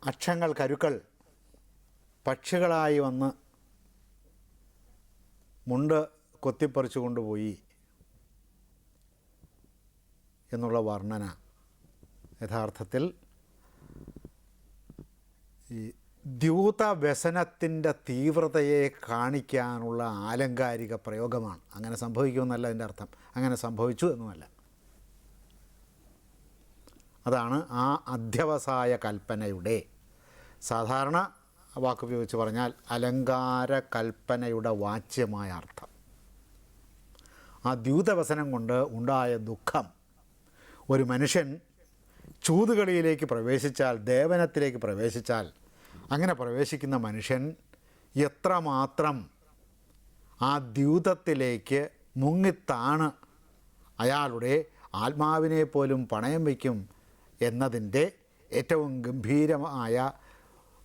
അക്ഷങ്ങൾ കരുക്കൾ പക്ഷികളായി വന്ന് മുണ്ട് കൊത്തിപ്പറിച്ചു കൊണ്ടുപോയി എന്നുള്ള വർണ്ണന യഥാർത്ഥത്തിൽ ഈ ദ്യൂതവ്യസനത്തിൻ്റെ തീവ്രതയെ കാണിക്കാനുള്ള ആലങ്കാരിക പ്രയോഗമാണ്. അങ്ങനെ സംഭവിക്കുമെന്നല്ല അതിൻ്റെ അർത്ഥം, അങ്ങനെ സംഭവിച്ചു എന്നുമല്ല. അതാണ് ആ അധ്യവസായ കൽപ്പനയുടെ, സാധാരണ വാക്കുപയോഗിച്ച് പറഞ്ഞാൽ അലങ്കാര കൽപ്പനയുടെ വാച്യമായ അർത്ഥം. ആ ദ്യൂതവസനം കൊണ്ട് ഉണ്ടായ ദുഃഖം, ഒരു മനുഷ്യൻ ചൂതുകളിയിലേക്ക് പ്രവേശിച്ചാൽ, ദേവനത്തിലേക്ക് പ്രവേശിച്ചാൽ, അങ്ങനെ പ്രവേശിക്കുന്ന മനുഷ്യൻ എത്രമാത്രം ആ ദ്യൂതത്തിലേക്ക് മുങ്ങിത്താണ് അയാളുടെ ആത്മാവിനെ പോലും പണയം വയ്ക്കും എന്നതിൻ്റെ ഏറ്റവും ഗംഭീരമായ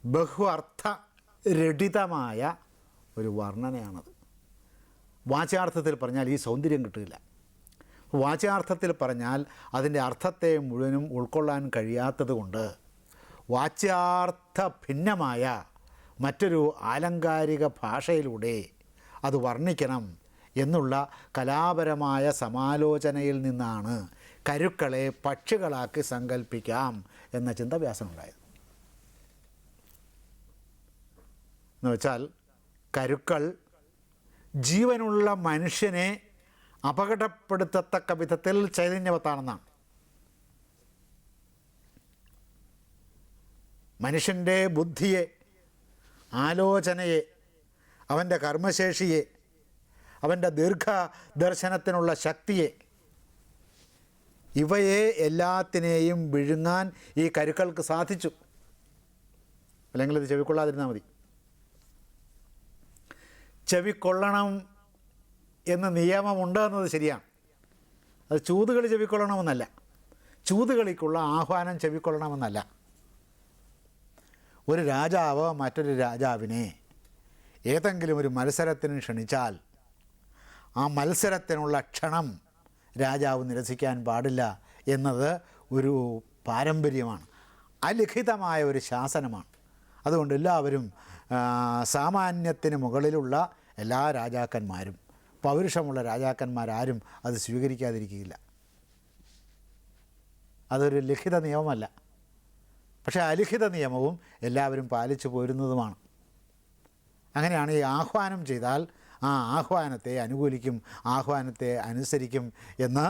ബഹു അർത്ഥരടിതമായ ഒരു വർണ്ണനയാണത്. വാച്യാർത്ഥത്തിൽ പറഞ്ഞാൽ ഈ സൗന്ദര്യം കിട്ടില്ല. വാച്യാർത്ഥത്തിൽ പറഞ്ഞാൽ അതിൻ്റെ അർത്ഥത്തെ മുഴുവനും ഉൾക്കൊള്ളാൻ കഴിയാത്തത് കൊണ്ട് വാച്യാർത്ഥ ഭിന്നമായ മറ്റൊരു ആലങ്കാരിക ഭാഷയിലൂടെ അത് വർണ്ണിക്കണം എന്നുള്ള കലാപരമായ സമാലോചനയിൽ നിന്നാണ് കരുക്കളെ പക്ഷികളാക്കി സങ്കല്പിക്കാം എന്ന ചിന്ത വ്യാസനുണ്ടായത്. എന്നുവെച്ചാൽ കരുക്കൾ ജീവനുള്ള മനുഷ്യനെ അപകടപ്പെടുത്തത്തക്ക വിധത്തിൽ ചൈതന്യവത്താണെന്നാണ്. മനുഷ്യൻ്റെ ബുദ്ധിയെ, ആലോചനയെ, അവൻ്റെ കർമ്മശേഷിയെ, അവൻ്റെ ദീർഘദർശനത്തിനുള്ള ശക്തിയെ, ഇവയെ എല്ലാത്തിനെയും വിഴുങ്ങാൻ ഈ കരുക്കൾക്ക് സാധിച്ചു. അല്ലെങ്കിൽ ഇത് ചെവിക്കൊള്ളാതിരുന്നാൽ മതി. ചെവിക്കൊള്ളണം എന്ന് നിയമമുണ്ട് എന്നത് ശരിയാണ്. അത് ചൂതുകളി ചെവിക്കൊള്ളണമെന്നല്ല, ചൂതുകളിക്കുള്ള ആഹ്വാനം ചെവിക്കൊള്ളണമെന്നല്ല. ഒരു രാജാവ് മറ്റൊരു രാജാവിനെ ഏതെങ്കിലും ഒരു മത്സരത്തിന് ക്ഷണിച്ചാൽ ആ മത്സരത്തിനുള്ള ക്ഷണം രാജാവ് നിരസിക്കാൻ പാടില്ല എന്നത് ഒരു പാരമ്പര്യമാണ്, അലിഖിതമായ ഒരു ശാസനമാണ്. അതുകൊണ്ട് എല്ലാവരും, സാമാന്യത്തിന് മുകളിലുള്ള എല്ലാ രാജാക്കന്മാരും, പൗരുഷമുള്ള രാജാക്കന്മാരാരും അത് സ്വീകരിക്കാതിരിക്കുകയില്ല. അതൊരു ലിഖിത നിയമമല്ല, പക്ഷേ അലിഖിത നിയമവും എല്ലാവരും പാലിച്ചു പോരുന്നതുമാണ്. അങ്ങനെയാണ് ഈ ആഹ്വാനം ചെയ്താൽ ആ ആഹ്വാനത്തെ അനുകൂലിക്കും, ആഹ്വാനത്തെ അനുസരിക്കും എന്ന്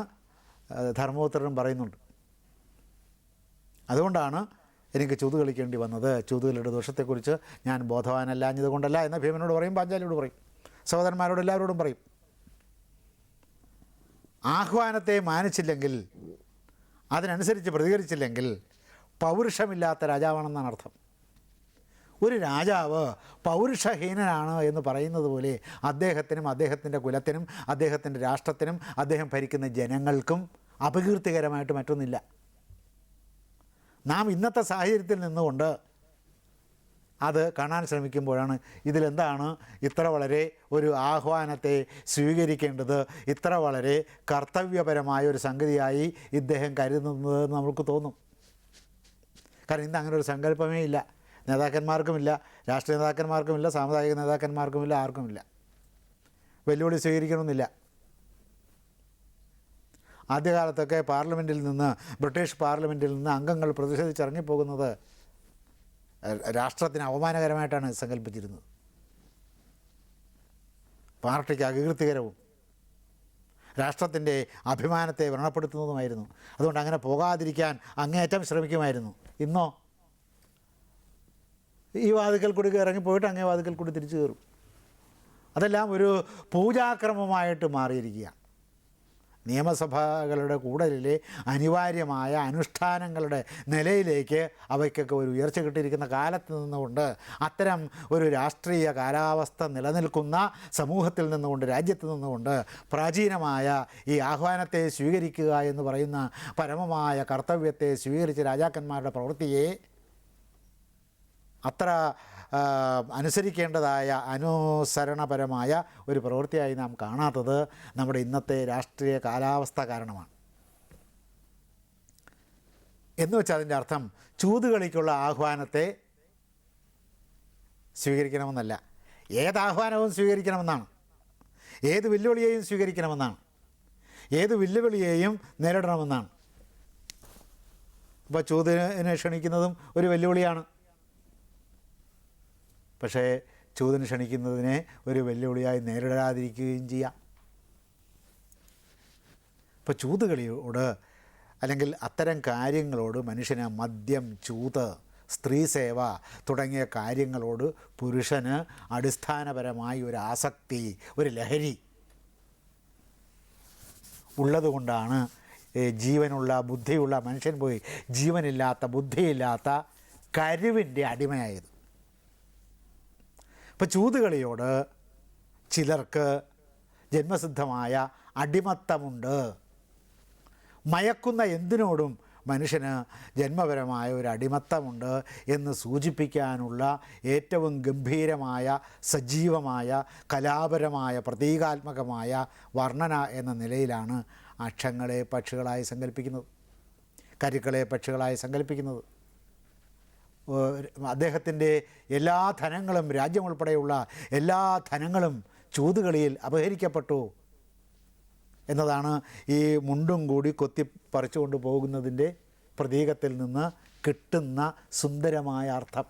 ധർമ്മപുത്രനും പറയുന്നുണ്ട്. അതുകൊണ്ടാണ് എനിക്ക് ചൂത് കളിക്കേണ്ടി വന്നത്. ചൂതുകളുടെ ദോഷത്തെക്കുറിച്ച് ഞാൻ ബോധവാനല്ലാഞ്ഞത് കൊണ്ടല്ല എന്ന് ഭീമനോട് പറയും, പാഞ്ചാലിയോട് പറയും, സഹോദരന്മാരോട് എല്ലാവരോടും പറയും. ആഹ്വാനത്തെ മാനിച്ചില്ലെങ്കിൽ, അതിനനുസരിച്ച് പ്രതികരിച്ചില്ലെങ്കിൽ പൗരുഷമില്ലാത്ത രാജാവാണെന്നാണ് അർത്ഥം. ഒരു രാജാവ് പൗരുഷഹീനനാണ് എന്ന് പറയുന്നത് പോലെ അദ്ദേഹത്തിനും അദ്ദേഹത്തിൻ്റെ കുലത്തിനും അദ്ദേഹത്തിൻ്റെ രാഷ്ട്രത്തിനും അദ്ദേഹം ഭരിക്കുന്ന ജനങ്ങൾക്കും അപകീർത്തികരമായിട്ട് മറ്റൊന്നില്ല. നാം ഇന്നത്തെ സാഹചര്യത്തിൽ നിന്നുകൊണ്ട് അത് കാണാൻ ശ്രമിക്കുമ്പോഴാണ് ഇതിലെന്താണ് ഇത്ര വളരെ ഒരു ആഹ്വാനത്തെ സ്വീകരിക്കേണ്ടത്, ഇത്ര വളരെ കർത്തവ്യപരമായ ഒരു സംഗതിയായി ഇദ്ദേഹം കരുതുന്നതെന്ന് നമുക്ക് തോന്നും. കാരണം ഇന്ന് അങ്ങനെ ഒരു സങ്കല്പമേ ഇല്ല, നേതാക്കന്മാർക്കുമില്ല, രാഷ്ട്രീയ നേതാക്കന്മാർക്കുമില്ല, സാമുദായിക നേതാക്കന്മാർക്കുമില്ല, ആർക്കുമില്ല. വെല്ലുവിളി സ്വീകരിക്കണമെന്നില്ല. ആദ്യകാലത്തൊക്കെ പാർലമെൻറ്റിൽ നിന്ന്, ബ്രിട്ടീഷ് പാർലമെൻറ്റിൽ നിന്ന് അംഗങ്ങൾ പ്രതിഷേധിച്ചിറങ്ങിപ്പോകുന്നത് രാഷ്ട്രത്തിന് അവമാനകരമായിട്ടാണ് സങ്കല്പിച്ചിരുന്നത്, പാർട്ടിക്ക് അകീർത്തികരവും രാഷ്ട്രത്തിൻ്റെ അഭിമാനത്തെ വ്രണപ്പെടുത്തുന്നതുമായിരുന്നു. അതുകൊണ്ട് അങ്ങനെ പോകാതിരിക്കാൻ അങ്ങേയറ്റം ശ്രമിക്കുമായിരുന്നു. ഇന്നോ ഈ വാതിക്കൽ കൂടി ഇറങ്ങിപ്പോയിട്ട് അങ്ങേ വാതിക്കൽ കൂടി തിരിച്ചു കയറും. അതെല്ലാം ഒരു പൂജാക്രമമായിട്ട് മാറിയിരിക്കുകയാണ്. നിയമസഭകളുടെ കൂടലിലെ അനിവാര്യമായ അനുഷ്ഠാനങ്ങളുടെ നിലയിലേക്ക് അവയ്ക്കൊക്കെ ഒരു ഉയർച്ച കിട്ടിയിരിക്കുന്ന കാലത്ത് നിന്നുകൊണ്ട്, അത്തരം ഒരു രാഷ്ട്രീയ കാലാവസ്ഥ നിലനിൽക്കുന്ന സമൂഹത്തിൽ നിന്നുകൊണ്ട്, രാജ്യത്ത് നിന്നുകൊണ്ട് പ്രാചീനമായ ഈ ആഹ്വാനത്തെ സ്വീകരിക്കുക എന്ന് പറയുന്ന പരമമായ കർത്തവ്യത്തെ സ്വീകരിച്ച രാജാക്കന്മാരുടെ പ്രവൃത്തിയെ അത്ര അനുസരിക്കേണ്ടതായ അനുസരണപരമായ ഒരു പ്രവൃത്തിയായി നാം കാണാത്തത് നമ്മുടെ ഇന്നത്തെ രാഷ്ട്രീയ കാലാവസ്ഥ കാരണമാണ്. എന്ന് വെച്ചാൽ അതിൻ്റെ അർത്ഥം ചൂതുകളിക്കുള്ള ആഹ്വാനത്തെ സ്വീകരിക്കണമെന്നല്ല, ഏതാഹ്വാനവും സ്വീകരിക്കണമെന്നാണ്, ഏത് വെല്ലുവിളിയെയും സ്വീകരിക്കണമെന്നാണ്, ഏത് വെല്ലുവിളിയെയും നേരിടണമെന്നാണ്. അപ്പോൾ ചൂതിനെ ക്ഷണിക്കുന്നതും ഒരു വെല്ലുവിളിയാണ്. പക്ഷേ ചൂതിന് ക്ഷണിക്കുന്നതിനെ ഒരു വെല്ലുവിളിയായി നേരിടാതിരിക്കുകയും ചെയ്യാം. ഇപ്പോൾ ചൂതുകളിയോട് അല്ലെങ്കിൽ അത്തരം കാര്യങ്ങളോട് മനുഷ്യന് മദ്യം, ചൂത്, സ്ത്രീ സേവ തുടങ്ങിയ കാര്യങ്ങളോട് പുരുഷന് അടിസ്ഥാനപരമായി ഒരു ആസക്തി, ഒരു ലഹരി ഉള്ളതുകൊണ്ടാണ് ജീവനുള്ള ബുദ്ധിയുള്ള മനുഷ്യൻ പോയി ജീവനില്ലാത്ത ബുദ്ധിയില്ലാത്ത കരുവിൻ്റെ അടിമയായത്. ഇപ്പോൾ ചൂതുകളിയോട് ചിലർക്ക് ജന്മസിദ്ധമായ അടിമത്തമുണ്ട്. മയക്കുന്ന എന്തിനോടും മനുഷ്യന് ജന്മപരമായ ഒരു അടിമത്തമുണ്ട് എന്ന് സൂചിപ്പിക്കാനുള്ള ഏറ്റവും ഗംഭീരമായ, സജീവമായ, കലാപരമായ, പ്രതീകാത്മകമായ വർണ്ണന എന്ന നിലയിലാണ് അക്ഷങ്ങളെ പക്ഷികളായി സങ്കല്പിക്കുന്നത്, കരുക്കളെ പക്ഷികളായി സങ്കല്പിക്കുന്നത്. അദ്ദേഹത്തിൻ്റെ എല്ലാ ധനങ്ങളും, രാജ്യമുൾപ്പെടെയുള്ള എല്ലാ ധനങ്ങളും ചൂതുകളിയിൽ അപഹരിക്കപ്പെട്ടു എന്നതാണ് ഈ മുണ്ടും കൂടി കൊത്തിപ്പറിച്ചുകൊണ്ട് പോകുന്നതിൻ്റെ പ്രതീകത്തിൽ നിന്ന് കിട്ടുന്ന സുന്ദരമായ അർത്ഥം.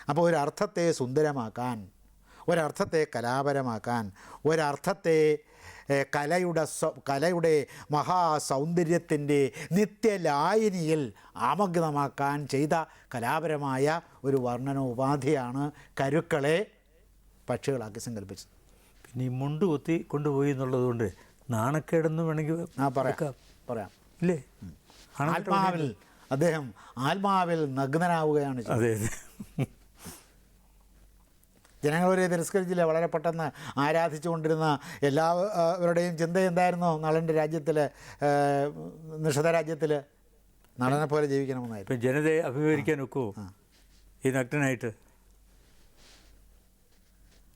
അപ്പോൾ ഒരർത്ഥത്തെ സുന്ദരമാക്കാൻ, ഒരർത്ഥത്തെ കലാപരമാക്കാൻ, ഒരർത്ഥത്തെ കലയുടെ മഹാസൗന്ദര്യത്തിൻ്റെ നിത്യലായനിയിൽ ആമഗ്നമാക്കാൻ ചെയ്ത കലാപരമായ ഒരു വർണ്ണനോപാധിയാണ് കരുക്കളെ പക്ഷികളാക്കി സങ്കല്പിച്ചത്. പിന്നെ ഈ മുണ്ട് കൊത്തി കൊണ്ടുപോയി എന്നുള്ളത് കൊണ്ട് നാണക്കേടെന്ന് വേണമെങ്കിൽ പറയാം ഇല്ലേ? ആത്മാവിൽ അദ്ദേഹം ആത്മാവിൽ നഗ്നനാവുകയാണ് ചെയ്തത്. അതെ അതെ. ജനങ്ങളൊരു തിരസ്കരിച്ചില്ല. വളരെ പെട്ടെന്ന് ആരാധിച്ചുകൊണ്ടിരുന്ന എല്ലാവരുടെയും ചിന്ത എന്തായിരുന്നു? നളൻ്റെ രാജ്യത്തിൽ, നിഷധ രാജ്യത്തിൽ നളനെ പോലെ ജീവിക്കണമെന്നായിരുന്നു. ഇപ്പം ജനതയെ അഭിമുഖീകരിക്കാൻ ഒക്കുമോ ഈ നഗ്നനായിട്ട്?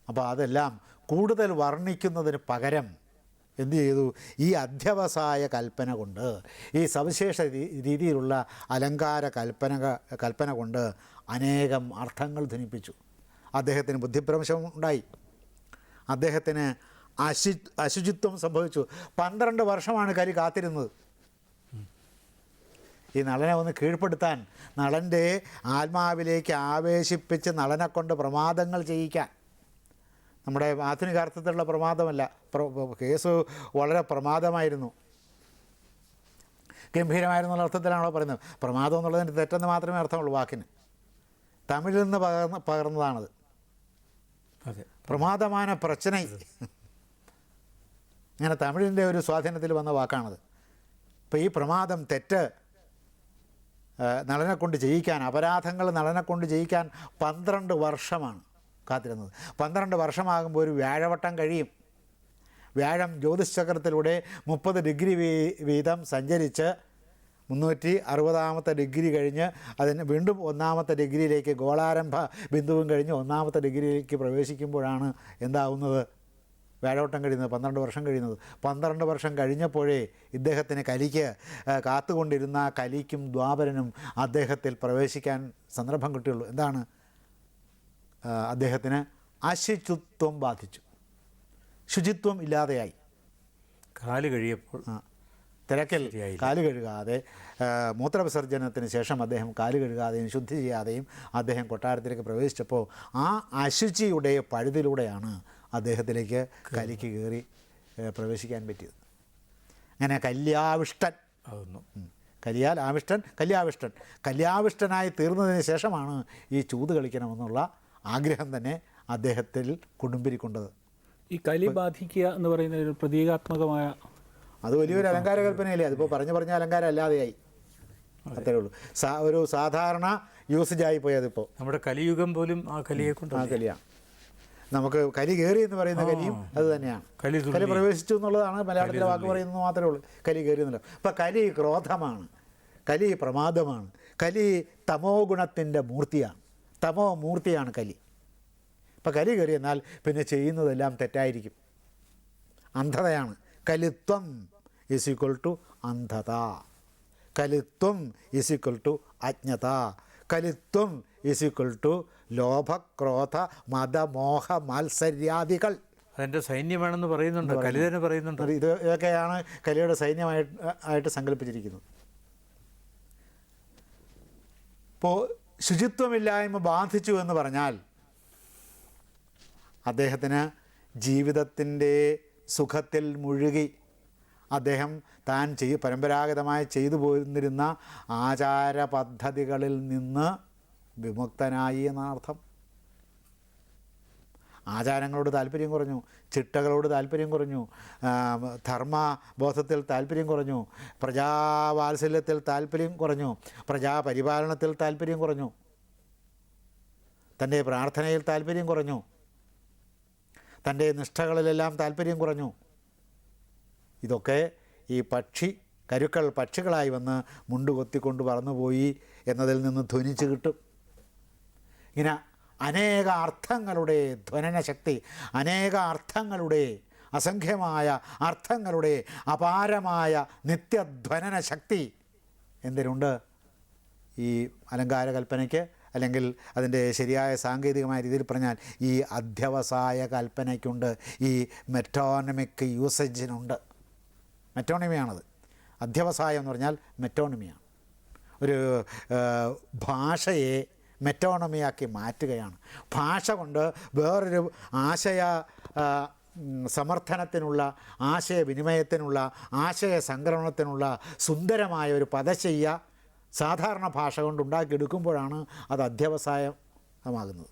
അപ്പോൾ അതെല്ലാം കൂടുതൽ വർണ്ണിക്കുന്നതിന് പകരം എന്തു ചെയ്തു? ഈ അധ്യവസായ കൽപ്പന കൊണ്ട്, ഈ സവിശേഷ രീതിയിലുള്ള അലങ്കാര കൽപ്പന കൊണ്ട് അനേകം അർത്ഥങ്ങൾ ധ്വനിപ്പിച്ചു. അദ്ദേഹത്തിന് ബുദ്ധിഭ്രംശം ഉണ്ടായി, അദ്ദേഹത്തിന് അശുചിത്വം സംഭവിച്ചു. 12 വർഷമാണ് കലി കാത്തിരുന്നത് ഈ നളനെ ഒന്ന് കീഴ്പ്പെടുത്താൻ, നളൻ്റെ ആത്മാവിലേക്ക് ആവേശിപ്പിച്ച് നളനെ കൊണ്ട് പ്രമാദങ്ങൾ ചെയ്യിക്കാൻ. നമ്മുടെ ആധുനിക അർത്ഥത്തിലുള്ള പ്രമാദമല്ല, കേസ് വളരെ പ്രമാദമായിരുന്നു, ഗംഭീരമായിരുന്നുള്ള അർത്ഥത്തിലാണല്ലോ പറയുന്നത്. പ്രമാദം എന്നുള്ളതിന് തെറ്റെന്ന് മാത്രമേ അർത്ഥമുള്ളൂ വാക്കിന്. തമിഴിൽ നിന്ന് പകർന്നതാണത്. പ്രമാദமான പ്രശ്നം, അങ്ങനെ തമിഴിൻ്റെ ഒരു സ്വാധീനത്തിൽ വന്ന വാക്കാണത്. അപ്പോൾ ഈ പ്രമാദം, തെറ്റ് നളനെ കൊണ്ട് ചെയ്യിക്കാൻ, അപരാധങ്ങൾ നളനെ കൊണ്ട് ചെയ്യിക്കാൻ 12 വർഷമാണ് കാത്തിരുന്നത്. 12 വർഷമാകുമ്പോൾ ഒരു വ്യാഴവട്ടം കഴിയും. വ്യാഴം ജ്യോതിശ്ചക്രത്തിലൂടെ 30 ഡിഗ്രി വീതം സഞ്ചരിച്ച് 360ാമത്തെ ഡിഗ്രി കഴിഞ്ഞ് അതിന് വീണ്ടും 1ാമത്തെ ഡിഗ്രിയിലേക്ക്, ഗോളാരംഭ ബിന്ദുവും കഴിഞ്ഞ് 1ാമത്തെ ഡിഗ്രിയിലേക്ക് പ്രവേശിക്കുമ്പോഴാണ് എന്താവുന്നത്? വ്യാഴവട്ടം കഴിയുന്നത്, 12 വർഷം കഴിയുന്നത്. 12 വർഷം കഴിഞ്ഞപ്പോഴേ ഇദ്ദേഹത്തിന് കലിക്ക് കാത്തുകൊണ്ടിരുന്ന കലിക്കും ദ്വാപരനും അദ്ദേഹത്തിൽ പ്രവേശിക്കാൻ സന്ദർഭം കിട്ടുകയുള്ളൂ. എന്താണ്? അദ്ദേഹത്തിന് അശുചിത്വം ബാധിച്ചു, ശുചിത്വം ഇല്ലാതെയായി. കാല് കഴിയപ്പോൾ തിരക്കിൽ കാല് കഴുകാതെ, മൂത്രവിസർജനത്തിന് ശേഷം അദ്ദേഹം കാല് കഴുകാതെയും ശുദ്ധി ചെയ്യാതെയും അദ്ദേഹം കൊട്ടാരത്തിലേക്ക് പ്രവേശിച്ചപ്പോൾ ആ അശുചിയുടെ പഴുതിലൂടെയാണ് അദ്ദേഹത്തിലേക്ക് കലിക്ക് കയറി പ്രവേശിക്കാൻ പറ്റിയത്. അങ്ങനെ കല്യാവിഷ്ടൻ ആകുന്നു. കലിയാൽ ആവിഷ്ടൻ, കല്യാവിഷ്ടനായി തീർന്നതിന് ശേഷമാണ് ഈ ചൂത് കളിക്കണമെന്നുള്ള ആഗ്രഹം തന്നെ അദ്ദേഹത്തിൽ കുടുംബിരിക്കൊണ്ടത്. ഈ കലി ബാധിക്കുക എന്ന് പറയുന്ന ഒരു പ്രതീകാത്മകമായ, അത് വലിയൊരു അലങ്കാര കൽപ്പനയല്ലേ? അതിപ്പോൾ പറഞ്ഞ അലങ്കാരം അല്ലാതെയായി, അത്രേ ഉള്ളൂ. ഒരു സാധാരണ യൂസേജായി പോയി. അതിപ്പോൾ നമ്മുടെ കലിയുഗം പോലും ആ കലിയെ കൊണ്ട്, ആ കലിയാണ്. നമുക്ക് കലി കയറി എന്ന് പറയുന്ന കലിയും അത് തന്നെയാണ്. കലി പ്രവേശിച്ചു എന്നുള്ളതാണ് മലയാളത്തിലെ വാക്ക് പറയുന്നത് മാത്രമേ ഉള്ളൂ. കലി കയറി എന്നല്ല. അപ്പം കലി ക്രോധമാണ്, കലി പ്രമാദമാണ്, കലി തമോ ഗുണത്തിൻ്റെ മൂർത്തിയാണ്, തമോ മൂർത്തിയാണ് കലി. ഇപ്പം കലി കയറി എന്നാൽ പിന്നെ ചെയ്യുന്നതെല്ലാം തെറ്റായിരിക്കും, അന്ധതയാണ്. കലിത്വം ഈസ് ഈക്വൽ ടു അന്ധത. കലിത്വം ഈസ് ഈക്വൽ ടു അജ്ഞത. കലിത്വം ഈസ് ഈക്വൽ ടു ലോഭ, ക്രോധ, മത, മോഹ, മാത്സര്യാദികൾ. അതെൻ്റെ സൈന്യമാണെന്ന് പറയുന്നുണ്ട്, കലി തന്നെ പറയുന്നുണ്ട്. ഇതൊക്കെയാണ് കലിയുടെ സൈന്യമായിട്ട് സങ്കല്പിച്ചിരിക്കുന്നത്. ഇപ്പോൾ ശുചിത്വമില്ലായ്മ ബാധിച്ചു എന്ന് പറഞ്ഞാൽ അദ്ദേഹത്തിന് ജീവിതത്തിൻ്റെ സുഖത്തിൽ മുഴുകി അദ്ദേഹം താൻ പരമ്പരാഗതമായി ചെയ്തു പോയിരുന്നിരുന്ന ആചാര പദ്ധതികളിൽ നിന്ന് വിമുക്തനായി എന്നർത്ഥം. ആചാരങ്ങളോട് താല്പര്യം കുറഞ്ഞു, ചിട്ടകളോട് താല്പര്യം കുറഞ്ഞു, ധർമ്മബോധത്തിൽ താല്പര്യം കുറഞ്ഞു, പ്രജാവാത്സല്യത്തിൽ താല്പര്യം കുറഞ്ഞു, പ്രജാപരിപാലനത്തിൽ താല്പര്യം കുറഞ്ഞു, തൻ്റെ പ്രാർത്ഥനയിൽ താല്പര്യം കുറഞ്ഞു, തൻ്റെ നിഷ്ഠകളിലെല്ലാം താല്പര്യം കുറഞ്ഞു. ഇതൊക്കെ ഈ കരുക്കൾ പക്ഷികളായി വന്ന് മുണ്ടുകൊത്തിക്കൊണ്ട് പറന്നുപോയി എന്നതിൽ നിന്ന് ധ്വനിച്ച് കിട്ടും. ഇങ്ങനെ അനേക അർത്ഥങ്ങളുടെ ധ്വനന ശക്തി, അനേക അർത്ഥങ്ങളുടെ, അസംഖ്യമായ അർത്ഥങ്ങളുടെ അപാരമായ നിത്യധ്വനന ശക്തി എന്തിനുണ്ട്? ഈ അലങ്കാര കൽപ്പനയ്ക്ക്, അല്ലെങ്കിൽ അതിൻ്റെ ശരിയായ സാങ്കേതികമായ രീതിയിൽ പറഞ്ഞാൽ ഈ അധ്യവസായ കൽപ്പനയ്ക്കുണ്ട്, ഈ മെറ്റോണമിക് യൂസേജിനുണ്ട്. മെറ്റോണമിയാണത്. അധ്യവസായം എന്ന് പറഞ്ഞാൽ മെറ്റോണമിയാണ്. ഒരു ഭാഷയെ മെറ്റോണമിയാക്കി മാറ്റുകയാണ്. ഭാഷ കൊണ്ട് വേറൊരു ആശയ സമർത്ഥനത്തിനുള്ള, ആശയവിനിമയത്തിനുള്ള, ആശയ സംക്രമണത്തിനുള്ള സുന്ദരമായ ഒരു പദശയ്യ സാധാരണ ഭാഷ കൊണ്ട് ഉണ്ടാക്കിയെടുക്കുമ്പോഴാണ് അത് അധ്യവസായമാകുന്നത്.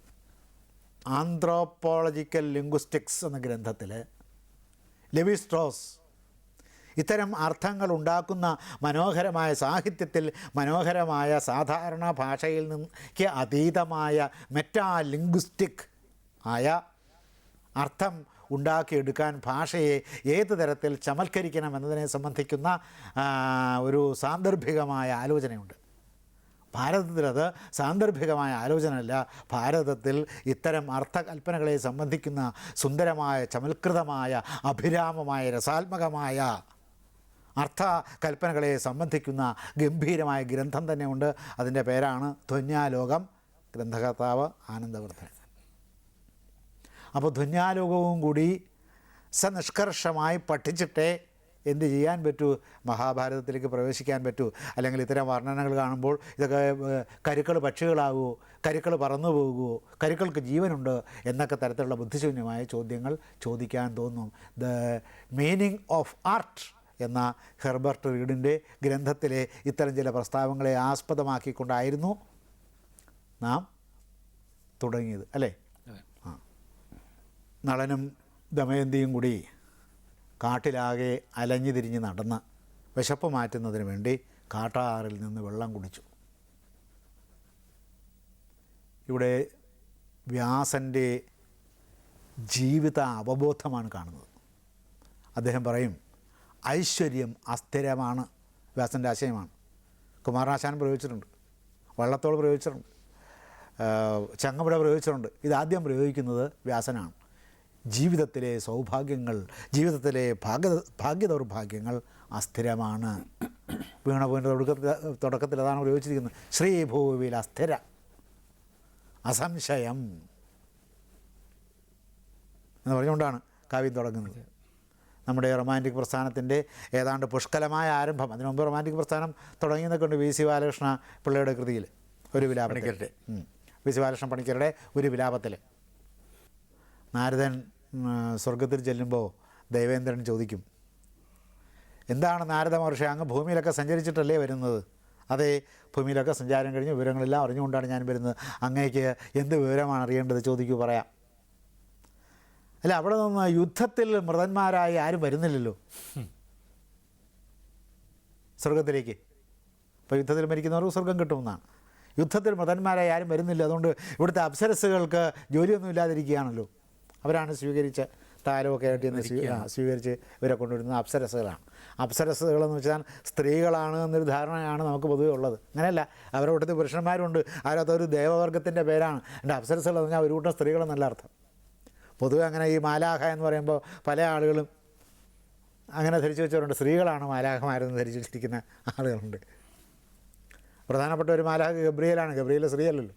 ആന്ത്രോപോളജിക്കൽ ലിംഗ്വിസ്റ്റിക്സ് എന്ന ഗ്രന്ഥത്തിൽ ലെവി സ്ട്രോസ് ഇത്തരം അർത്ഥങ്ങൾ ഉണ്ടാക്കുന്ന മനോഹരമായ സാഹിത്യത്തിൽ, മനോഹരമായ സാധാരണ ഭാഷയിൽ നിന്ന് അതീതമായ മെറ്റാ ലിംഗ്വിസ്റ്റിക് ആയ അർത്ഥം ഉണ്ടാക്കിയെടുക്കാൻ ഭാഷയെ ഏത് തരത്തിൽ ചമൽക്കരിക്കണം എന്നതിനെ സംബന്ധിക്കുന്ന ഒരു സാന്ദർഭികമായ ആലോചനയുണ്ട്. ഭാരതത്തിലത് സാന്ദർഭികമായ ആലോചനയല്ല. ഭാരതത്തിൽ ഇത്തരം അർത്ഥകൽപ്പനകളെ സംബന്ധിക്കുന്ന സുന്ദരമായ, ചമൽകൃതമായ, അഭിരാമമായ, രസാത്മകമായ അർത്ഥകൽപ്പനകളെ സംബന്ധിക്കുന്ന ഗംഭീരമായ ഗ്രന്ഥം തന്നെയുണ്ട്. അതിൻ്റെ പേരാണ് ധ്വന്യാലോകം. ഗ്രന്ഥകർത്താവ് ആനന്ദവർദ്ധനൻ. അപ്പോൾ ധ്വന്യാലോകവും കൂടി സനിഷ്കർഷമായി പഠിച്ചിട്ടേ എന്ത് ചെയ്യാൻ പറ്റൂ? മഹാഭാരതത്തിലേക്ക് പ്രവേശിക്കാൻ പറ്റൂ. അല്ലെങ്കിൽ ഇത്തരം വർണ്ണനകൾ കാണുമ്പോൾ ഇതൊക്കെ കരുക്കൾ പക്ഷികളാകുമോ, കരുക്കൾ പറന്നു പോകുമോ, കരുക്കൾക്ക് ജീവനുണ്ട് എന്നൊക്കെ തരത്തിലുള്ള ബുദ്ധിശൂന്യമായ ചോദ്യങ്ങൾ ചോദിക്കാൻ തോന്നും. ദ മീനിങ് ഓഫ് ആർട്ട് എന്ന ഹെർബർട്ട് റീഡിൻ്റെ ഗ്രന്ഥത്തിലെ ഇത്തരം ചില പ്രസ്താവങ്ങളെ ആസ്പദമാക്കിക്കൊണ്ടായിരുന്നു നാം തുടങ്ങിയത്, അല്ലേ? നളനും ദമയന്തിയും കൂടി കാട്ടിലാകെ അലഞ്ഞു തിരിഞ്ഞ് നടന്ന് വിശപ്പ് മാറ്റുന്നതിന് വേണ്ടി കാട്ടാറിൽ നിന്ന് വെള്ളം കുടിച്ചു. ഇവിടെ വ്യാസൻ്റെ ജീവിത അവബോധമാണ് കാണുന്നത്. അദ്ദേഹം പറയും, ഐശ്വര്യം അസ്ഥിരമാണ്. വ്യാസൻ്റെ ആശയമാണ്. കുമാരനാശാൻ പ്രയോഗിച്ചിട്ടുണ്ട്, വള്ളത്തോൾ പ്രയോഗിച്ചിട്ടുണ്ട്, ചങ്ങമ്പുഴ പ്രയോഗിച്ചിട്ടുണ്ട്. ഇതാദ്യം പ്രയോഗിക്കുന്നത് വ്യാസനാണ്. ജീവിതത്തിലെ സൗഭാഗ്യങ്ങൾ, ജീവിതത്തിലെ ഭാഗ്യദൗർഭാഗ്യങ്ങൾ അസ്ഥിരമാണ്. വീണപോയിൻ്റെ തുടക്കത്തിൽ അതാണ് പ്രയോഗിച്ചിരിക്കുന്നത്. ശ്രീഭൂവിൽ അസ്ഥിര അസംശയം എന്ന് പറഞ്ഞുകൊണ്ടാണ് കാവ്യം തുടങ്ങുന്നത്. നമ്മുടെ റൊമാൻറ്റിക് പ്രസ്ഥാനത്തിൻ്റെ ഏതാണ്ട് പുഷ്കലമായ ആരംഭം. അതിനു മുമ്പ് റൊമാൻറ്റിക് പ്രസ്ഥാനം തുടങ്ങിയെന്നൊക്കെ ഉണ്ട് വി.സി. ബാലകൃഷ്ണ പിള്ളയുടെ കൃതിയിൽ, ഒരു വിലാപത്തിൽ, വി.സി. ബാലകൃഷ്ണ പണിക്കരുടെ ഒരു വിലാപത്തിൽ. നാരദൻ സ്വർഗത്തിൽ ചെല്ലുമ്പോൾ ദേവേന്ദ്രൻ ചോദിക്കും, എന്താണ് നാരദ മഹർഷി, അങ്ങ് ഭൂമിയിലൊക്കെ സഞ്ചരിച്ചിട്ടല്ലേ വരുന്നത്? അതേ, ഭൂമിയിലൊക്കെ സഞ്ചാരം കഴിഞ്ഞ് വിവരങ്ങളെല്ലാം അറിഞ്ഞുകൊണ്ടാണ് ഞാൻ വരുന്നത്. അങ്ങേക്ക് എന്ത് വിവരമാണ് അറിയേണ്ടത്? ചോദിക്കൂ, പറയാം. അല്ല, അവിടെ നിന്ന് യുദ്ധത്തിൽ മൃതന്മാരായി ആരും വരുന്നില്ലല്ലോ സ്വർഗത്തിലേക്ക്. അപ്പോൾ യുദ്ധത്തിൽ മരിക്കുന്നവർക്ക് സ്വർഗം കിട്ടുമെന്നാണ്. യുദ്ധത്തിൽ മൃതന്മാരായി ആരും വരുന്നില്ല. അതുകൊണ്ട് ഇവിടുത്തെ അപ്സരസ്സുകൾക്ക് ജോലിയൊന്നും ഇല്ലാതിരിക്കുകയാണല്ലോ. അവരാണ് സ്വീകരിച്ച് താരമൊക്കെ ആയിട്ട് സ്വീകരിച്ച് ഇവരെ കൊണ്ടുവരുന്നത് അപ്സരസ്സുകളാണ്. അപ്സരസ്സുകളെന്ന് വെച്ചാൽ സ്ത്രീകളാണ് എന്നൊരു ധാരണയാണ് നമുക്ക് പൊതുവെ ഉള്ളത്. അങ്ങനെയല്ല, അവരുടെ കൂട്ടത്തിൽ പുരുഷന്മാരുണ്ട്. അവരതൊരു ദേവവർഗത്തിൻ്റെ പേരാണ്. എൻ്റെ അപ്സരസ്സുകൾ എന്ന് പറഞ്ഞാൽ ഒരു കൂട്ടം സ്ത്രീകളെന്നല്ല അർത്ഥം. പൊതുവെ അങ്ങനെ ഈ മാലാഖ എന്ന് പറയുമ്പോൾ പല ആളുകളും അങ്ങനെ ധരിച്ചു വെച്ചവരുണ്ട്. സ്ത്രീകളാണ് മാലാഖമാരെന്ന് ധരിച്ചു വെച്ചിരിക്കുന്ന ആളുകളുണ്ട്. പ്രധാനപ്പെട്ട ഒരു മാലാഖ ഗബ്രിയേലാണ്. ഗബ്രിയേൽ സ്ത്രീയല്ലല്ലോ.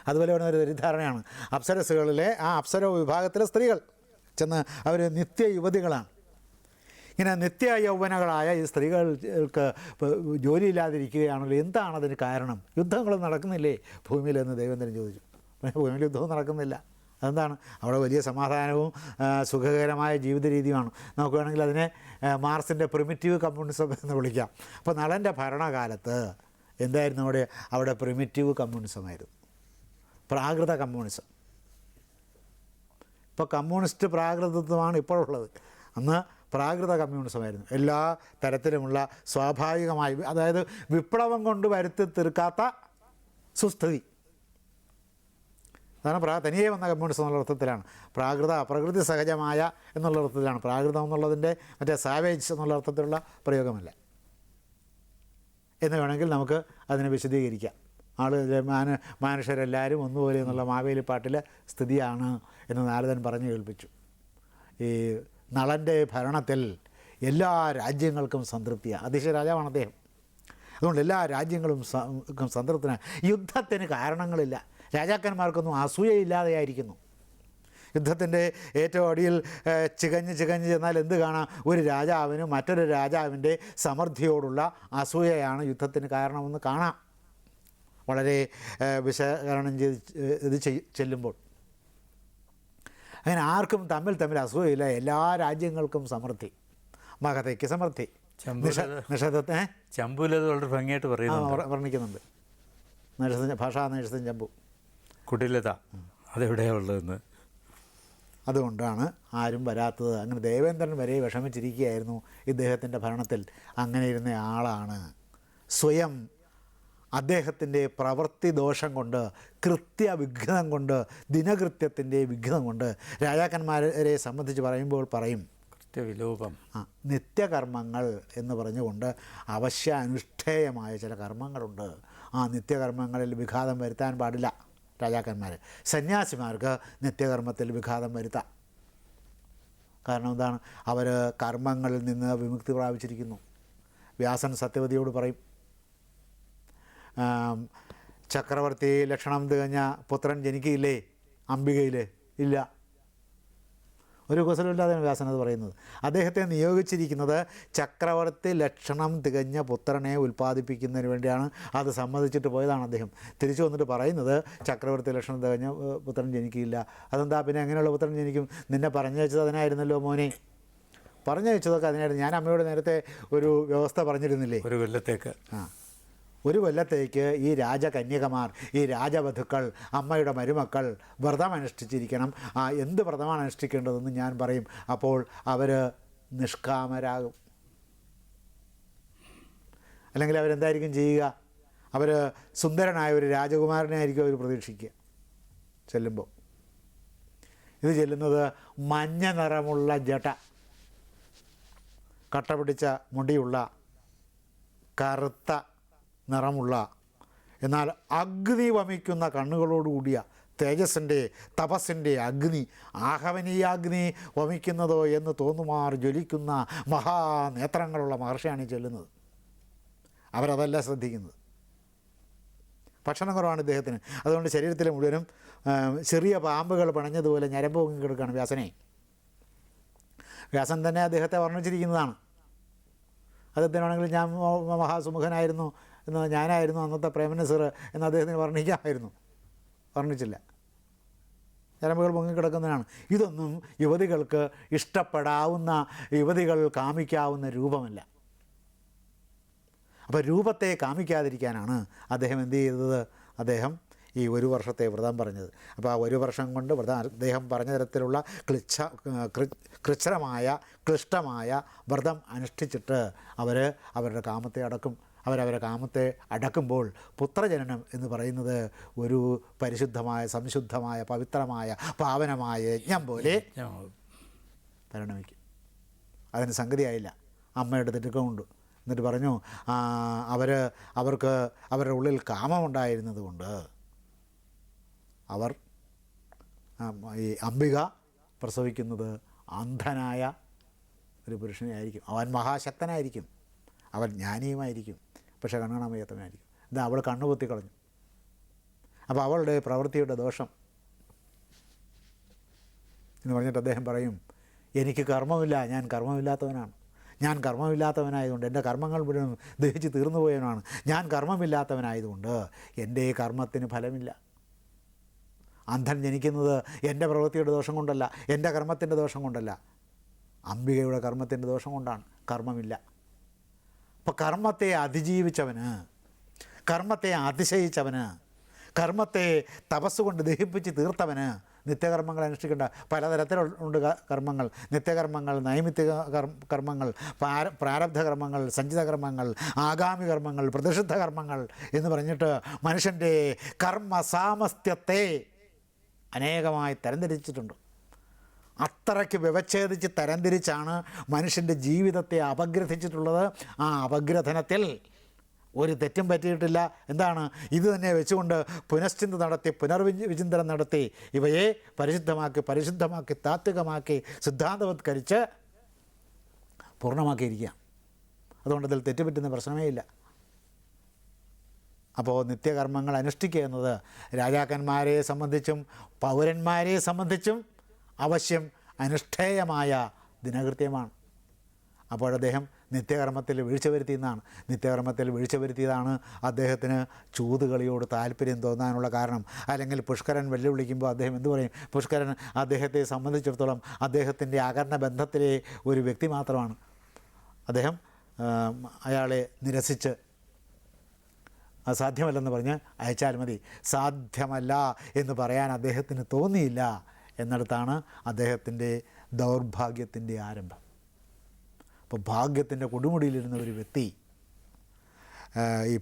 അതുപോലെ വരുന്ന ഒരു തെറ്റിദ്ധാരണയാണ്. അപ്സരസുകളിലെ ആ അപ്സര വിഭാഗത്തിലെ സ്ത്രീകൾ ചെന്ന് അവർ നിത്യ യുവതികളാണ്. ഇങ്ങനെ നിത്യ യൗവനകളായ ഈ സ്ത്രീകൾക്ക് ജോലിയില്ലാതിരിക്കുകയാണല്ലോ. എന്താണ് അതിന് കാരണം? യുദ്ധങ്ങളും നടക്കുന്നില്ലേ ഭൂമിയിലെന്ന് ദൈവം ചോദിച്ചു. ഭൂമിയിൽ യുദ്ധവും നടക്കുന്നില്ല. അതെന്താണ്? അവിടെ വലിയ സമാധാനവും സുഖകരമായ ജീവിത രീതിയുമാണ്. നമുക്ക് വേണമെങ്കിൽ അതിനെ മാർസിൻ്റെ പ്രിമിറ്റീവ് കമ്മ്യൂണിസം എന്ന് വിളിക്കാം. അപ്പോൾ നളൻ്റെ ഭരണകാലത്ത് എന്തായിരുന്നു അവിടെ പ്രിമിറ്റീവ് കമ്മ്യൂണിസമായിരുന്നു, പ്രാകൃത കമ്മ്യൂണിസം. ഇപ്പോൾ കമ്മ്യൂണിസ്റ്റ് പ്രാകൃതത്വമാണ് ഇപ്പോഴുള്ളത്. അന്ന് പ്രാകൃത കമ്മ്യൂണിസമായിരുന്നു. എല്ലാ തരത്തിലുമുള്ള സ്വാഭാവികമായി, അതായത് വിപ്ലവം കൊണ്ട് വരുത്തി തീർക്കാത്ത സുസ്ഥിതി. അതാണ് തനിയെ വന്ന കമ്മ്യൂണിസം എന്നുള്ള അർത്ഥത്തിലാണ്. പ്രകൃതി സഹജമായ എന്നുള്ള അർത്ഥത്തിലാണ്. പ്രാകൃതം എന്നുള്ളതിൻ്റെ മറ്റേ സാവേജ് എന്നുള്ള അർത്ഥത്തിലുള്ള പ്രയോഗമല്ല എന്ന് വേണമെങ്കിൽ നമുക്ക് അതിനെ വിശദീകരിക്കാം. മനുഷ്യരെല്ലാവരും ഒന്നുപോലെ എന്നുള്ള മാവേലിപ്പാട്ടിലെ സ്ഥിതിയാണ് എന്ന് നാരദൻ പറഞ്ഞു കേൾപ്പിച്ചു. ഈ നളൻ്റെ ഭരണത്തിൽ എല്ലാ രാജ്യങ്ങൾക്കും സംതൃപ്തിയാണ്. അതിശയ രാജാവാണ് അദ്ദേഹം. അതുകൊണ്ട് എല്ലാ രാജ്യങ്ങളും സംതൃപ്തനാണ്. യുദ്ധത്തിന് കാരണങ്ങളില്ല. രാജാക്കന്മാർക്കൊന്നും അസൂയയില്ലാതെയായിരിക്കുന്നു. യുദ്ധത്തിൻ്റെ ഏറ്റവും അടിയിൽ ചികഞ്ഞ് ചെന്നാൽ എന്ത് കാണാം? ഒരു രാജാവിന് മറ്റൊരു രാജാവിൻ്റെ സമൃദ്ധിയോടുള്ള അസൂയയാണ് യുദ്ധത്തിന് കാരണമെന്ന് കാണാം. വളരെ വിശകലനം ചെല്ലുമ്പോൾ അങ്ങനെ ആർക്കും തമ്മിൽ അസൂയയില്ല. എല്ലാ രാജ്യങ്ങൾക്കും സമൃദ്ധി. മഗധയ്ക്ക് സമൃദ്ധി. നിഷധത്തെ ചമ്പുലത് വളരെ ഭംഗിയായിട്ട് വർണ്ണിക്കുന്നുണ്ട്. ഭാഷാ നൈഷധം ചമ്പു കുടിലത അതെവിടെയാണ് ഉള്ളതെന്ന്. അതുകൊണ്ടാണ് ആരും വരാത്തത്. അങ്ങനെ ദേവേന്ദ്രൻ വരെ വിഷമിച്ചിരിക്കുകയായിരുന്നു ഇദ്ദേഹത്തിൻ്റെ ഭരണത്തിൽ. അങ്ങനെ ഇരുന്ന ആളാണ് സ്വയം അദ്ദേഹത്തിൻ്റെ പ്രവൃത്തി ദോഷം കൊണ്ട്, കൃത്യവിഘ്നം കൊണ്ട്, ദിനകൃത്യത്തിൻ്റെ വിഘ്നം കൊണ്ട് രാജാക്കന്മാരെ സംബന്ധിച്ച് പറയുമ്പോൾ പറയും കൃത്യവിലോപം. നിത്യകർമ്മങ്ങൾ എന്ന് പറഞ്ഞുകൊണ്ട് അവശ്യാനുഷ്ഠേയമായ ചില കർമ്മങ്ങളുണ്ട്. ആ നിത്യകർമ്മങ്ങളിൽ വിഘാതം വരുത്താൻ പാടില്ല രാജാക്കന്മാർ. സന്യാസിമാർക്ക് നിത്യകർമ്മത്തിൽ വിഘാതം വരുത്താം. കാരണം എന്താണ്? അവർ കർമ്മങ്ങളിൽ നിന്ന് വിമുക്തി പ്രാപിച്ചിരിക്കുന്നു. വ്യാസൻ സത്യവതിയോട് പറയും, ചക്രവർത്തി ലക്ഷണം തികഞ്ഞ പുത്രൻ ജനിക്കില്ലേ അംബികയിൽ? ഇല്ല. ഒരു കുശലമില്ലാതെയാണ് വ്യാസൻ അത് പറയുന്നത്. അദ്ദേഹത്തെ നിയോഗിച്ചിരിക്കുന്നത് ചക്രവർത്തി ലക്ഷണം തികഞ്ഞ പുത്രനെ ഉൽപ്പാദിപ്പിക്കുന്നതിന് വേണ്ടിയാണ്. അത് സമ്മതിച്ചിട്ട് പോയതാണ് അദ്ദേഹം. തിരിച്ചു വന്നിട്ട് പറയുന്നത് ചക്രവർത്തി ലക്ഷണം തികഞ്ഞ പുത്രൻ ജനിക്കില്ല. അതെന്താ പിന്നെ എങ്ങനെയുള്ള പുത്രൻ ജനിക്കും? നിന്നെ പറഞ്ഞയച്ചത് അതിനായിരുന്നല്ലോ മോനെ. പറഞ്ഞയച്ചതൊക്കെ അതിനായിരുന്നു. ഞാൻ അമ്മയോട് നേരത്തെ ഒരു വ്യവസ്ഥ പറഞ്ഞിരുന്നില്ലേ? ഒരു കൊല്ലത്തേക്ക് ഒരു കൊല്ലത്തേക്ക് ഈ രാജകന്യകമാർ, ഈ രാജവധുക്കൾ, അമ്മയുടെ മരുമക്കൾ വ്രതം അനുഷ്ഠിച്ചിരിക്കണം. എന്ത് വ്രതമാണ് അനുഷ്ഠിക്കേണ്ടതെന്ന് ഞാൻ പറയും. അപ്പോൾ അവർ നിഷ്കാമരാകും. അല്ലെങ്കിൽ അവരെന്തായിരിക്കും ചെയ്യുക? അവർ സുന്ദരനായ ഒരു രാജകുമാരനെ ആയിരിക്കും അവർ പ്രതീക്ഷിക്കുക ചെല്ലുമ്പോൾ. ഇത് ചെല്ലുന്നത് മഞ്ഞ നിറമുള്ള ജട, കട്ട പിടിച്ച മുടിയുള്ള, കറുത്ത നിറമുള്ള, എന്നാൽ അഗ്നി വമിക്കുന്ന കണ്ണുകളോടുകൂടിയ തേജസ്സിൻ്റെ തപസ്സിൻ്റെ അഗ്നി, ആഹവനീയാഗ്നി വമിക്കുന്നതോ എന്ന് തോന്നുമാർ ജ്വലിക്കുന്ന മഹാനേത്രങ്ങളുള്ള മഹർഷിയാണ് ചെല്ലുന്നത്. അവരതല്ല ശ്രദ്ധിക്കുന്നത്. ഭക്ഷണം കുറവാണ് ഇദ്ദേഹത്തിന്. അതുകൊണ്ട് ശരീരത്തിൽ മുഴുവനും ചെറിയ പാമ്പുകൾ പിണഞ്ഞതുപോലെ ഞരമ്പ് പൊങ്ങി കിടക്കുകയാണ് വ്യാസനെ. വ്യാസൻ തന്നെ അദ്ദേഹത്തെ വർണ്ണിച്ചിരിക്കുന്നതാണ്. അദ്ദേഹത്തിനാണെങ്കിൽ ഞാൻ മഹാസുമുഖനായിരുന്നു എന്ന്, ഞാനായിരുന്നു അന്നത്തെ പ്രേമനസർ എന്ന് അദ്ദേഹത്തിന് വർണ്ണിക്കാമായിരുന്നു. വർണ്ണിച്ചില്ല. ഞരമ്പുകൾ പൊങ്ങിക്കിടക്കുന്നതാണ്. ഇതൊന്നും യുവതികൾക്ക് ഇഷ്ടപ്പെടാവുന്ന, യുവതികൾ കാമിക്കാവുന്ന രൂപമല്ല. അപ്പോൾ രൂപത്തെ കാമിക്കാതിരിക്കാനാണ് അദ്ദേഹം എന്ത് ചെയ്തത്? അദ്ദേഹം ഈ ഒരു വർഷത്തെ വ്രതം പറഞ്ഞത്. അപ്പോൾ ആ ഒരു വർഷം കൊണ്ട് അദ്ദേഹം പറഞ്ഞ തരത്തിലുള്ള ക്ലിഷ്ടമായ വ്രതം അനുഷ്ഠിച്ചിട്ട് അവരുടെ കാമത്തെ അടക്കും. അവരവരെ കാമത്തെ അടക്കുമ്പോൾ പുത്രജനനം എന്ന് പറയുന്നത് ഒരു പരിശുദ്ധമായ, സംശുദ്ധമായ, പവിത്രമായ, പാവനമായ യജ്ഞം പോലെ പരിണമിക്കും. അതിന് സംഗതിയായില്ല. അമ്മയുടെ തിടുക്കമുണ്ട്. എന്നിട്ട് പറഞ്ഞു, അവർക്ക് അവരുടെ ഉള്ളിൽ കാമമുണ്ടായിരുന്നത് കൊണ്ട് ഈ അംബിക പ്രസവിക്കുന്നത് അന്ധനായ ഒരു പുരുഷനെ ആയിരിക്കും. അവൻ മഹാശക്തനായിരിക്കും, അവൻ ജ്ഞാനിയുമായിരിക്കും, പക്ഷേ കണ്ണ് കാണാൻ വയ്യാത്തവനായിരിക്കും. ഇതാ അവൾ കണ്ണുപൊത്തി കളഞ്ഞു. അപ്പോൾ അവളുടെ പ്രവൃത്തിയുടെ ദോഷം എന്ന് പറഞ്ഞിട്ട് അദ്ദേഹം പറയും, എനിക്ക് കർമ്മമില്ല, ഞാൻ കർമ്മമില്ലാത്തവനാണ്. ഞാൻ കർമ്മമില്ലാത്തവനായതുകൊണ്ട്, എൻ്റെ കർമ്മങ്ങൾ മുഴുവൻ ദഹിച്ച് തീർന്നു പോയവനാണ്. ഞാൻ കർമ്മമില്ലാത്തവനായതുകൊണ്ട് എൻ്റെ കർമ്മത്തിന് ഫലമില്ല. അന്ധൻ ജനിക്കുന്നത് എൻ്റെ പ്രവൃത്തിയുടെ ദോഷം കൊണ്ടല്ല, എൻ്റെ കർമ്മത്തിൻ്റെ ദോഷം കൊണ്ടല്ല, അംബികയുടെ കർമ്മത്തിൻ്റെ ദോഷം കൊണ്ടാണ്. കർമ്മമില്ല. അപ്പോൾ കർമ്മത്തെ അതിജീവിച്ചവന്, കർമ്മത്തെ അതിശയിച്ചവന്, കർമ്മത്തെ തപസ്സുകൊണ്ട് ദഹിപ്പിച്ച് തീർത്തവന് നിത്യകർമ്മങ്ങൾ അനുഷ്ഠിക്കേണ്ട പലതരത്തിലുണ്ട് കർമ്മങ്ങൾ. നിത്യകർമ്മങ്ങൾ, നൈമിത്തിക കർമ്മങ്ങൾ, പ്രാരബ്ധ കർമ്മങ്ങൾ, സഞ്ചിത കർമ്മങ്ങൾ, ആഗാമി കർമ്മങ്ങൾ, പ്രതിഷിദ്ധ കർമ്മങ്ങൾ എന്ന് പറഞ്ഞിട്ട് മനുഷ്യൻ്റെ കർമ്മസാമസ്ത്യത്തെ അനേകമായി തരംതിരിച്ചിട്ടുണ്ട്. അത്രയ്ക്ക് വ്യവച്ഛേദിച്ച് തരംതിരിച്ചാണ് മനുഷ്യൻ്റെ ജീവിതത്തെ അപഗ്രഥിച്ചിട്ടുള്ളത്. ആ അപഗ്രഥനത്തിൽ ഒരു തെറ്റും പറ്റിയിട്ടില്ല. എന്താണ്? ഇത് തന്നെ വെച്ചുകൊണ്ട് പുനശ്ചിന്ത നടത്തി, പുനർവിചിന്തനം നടത്തി, ഇവയെ പരിശുദ്ധമാക്കി താത്വികമാക്കി സിദ്ധാന്തവത്കരിച്ച് പൂർണ്ണമാക്കിയിരിക്കുക. അതുകൊണ്ട് അതിൽ തെറ്റുപറ്റുന്ന പ്രശ്നമേ ഇല്ല. അപ്പോൾ നിത്യകർമ്മങ്ങൾ അനുഷ്ഠിക്കുക എന്നത് രാജാക്കന്മാരെ സംബന്ധിച്ചും പൗരന്മാരെ സംബന്ധിച്ചും അവശ്യം അനുഷ്ഠേയമായ ദിനകൃത്യമാണ്. അപ്പോൾ അദ്ദേഹം നിത്യകർമ്മത്തിൽ വീഴ്ച വരുത്തിയെന്നാണ്. നിത്യകർമ്മത്തിൽ വീഴ്ച വരുത്തിയതാണ് അദ്ദേഹത്തിന് ചൂതുകളിയോട് താല്പര്യം തോന്നാനുള്ള കാരണം. അല്ലെങ്കിൽ പുഷ്കരൻ വെല്ലുവിളിക്കുമ്പോൾ അദ്ദേഹം എന്തു പറയും? പുഷ്കരൻ അദ്ദേഹത്തെ സംബന്ധിച്ചിടത്തോളം അദ്ദേഹത്തിൻ്റെ അകർണ ബന്ധത്തിലെ ഒരു വ്യക്തി മാത്രമാണ്. അദ്ദേഹം അയാളെ നിരസിച്ച് അസാധ്യമല്ലെന്ന് പറഞ്ഞ് അയച്ചാൽ മതി. സാധ്യമല്ല എന്ന് പറയാൻ അദ്ദേഹത്തിന് തോന്നിയില്ല എന്നിടത്താണ് അദ്ദേഹത്തിൻ്റെ ദൗർഭാഗ്യത്തിൻ്റെ ആരംഭം. അപ്പോൾ ഭാഗ്യത്തിൻ്റെ കൊടുമുടിയിലിരുന്ന ഒരു വ്യക്തി ഈ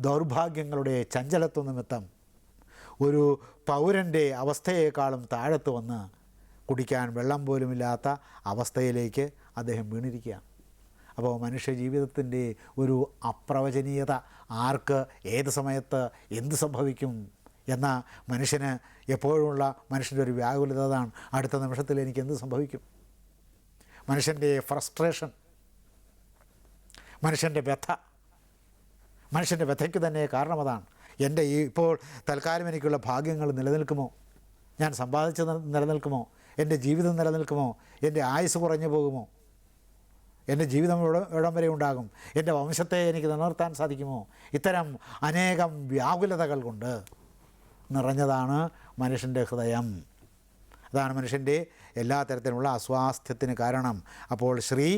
ദൗർഭാഗ്യങ്ങളുടെ ചഞ്ചലത്വ നിമിത്തം ഒരു പൗരൻ്റെ അവസ്ഥയേക്കാളും താഴത്ത് വന്ന് കുടിക്കാൻ വെള്ളം പോലുമില്ലാത്ത അവസ്ഥയിലേക്ക് അദ്ദേഹം വീണിരിക്കുകയാണ്. അപ്പോൾ മനുഷ്യ ജീവിതത്തിൻ്റെ ഒരു അപ്രവചനീയത, ആർക്ക് ഏത് സമയത്ത് എന്ത് സംഭവിക്കും എന്ന മനുഷ്യന് എപ്പോഴുമുള്ള മനുഷ്യൻ്റെ ഒരു വ്യാകുലത അതാണ്. അടുത്ത നിമിഷത്തിൽ എനിക്ക് എന്ത് സംഭവിക്കും? മനുഷ്യൻ്റെ ഫ്രസ്ട്രേഷൻ, മനുഷ്യൻ്റെ വ്യഥയ്ക്ക് തന്നെ കാരണം അതാണ്. എൻ്റെ ഇപ്പോൾ തൽക്കാലം എനിക്കുള്ള ഭാഗ്യങ്ങൾ നിലനിൽക്കുമോ? ഞാൻ സമ്പാദിച്ചത് നിലനിൽക്കുമോ? എൻ്റെ ജീവിതം നിലനിൽക്കുമോ? എൻ്റെ ആയുസ് കുറഞ്ഞു പോകുമോ? എൻ്റെ ജീവിതം എവിടം വരെ ഉണ്ടാകും? എൻ്റെ വംശത്തെ എനിക്ക് നിലനിർത്താൻ സാധിക്കുമോ? ഇത്തരം അനേകം വ്യാകുലതകൾ കൊണ്ട് നിറഞ്ഞതാണ് മനുഷ്യൻ്റെ ഹൃദയം. അതാണ് മനുഷ്യൻ്റെ എല്ലാ തരത്തിലുള്ള അസ്വാസ്ഥ്യത്തിന് കാരണം. അപ്പോൾ ശ്രീ,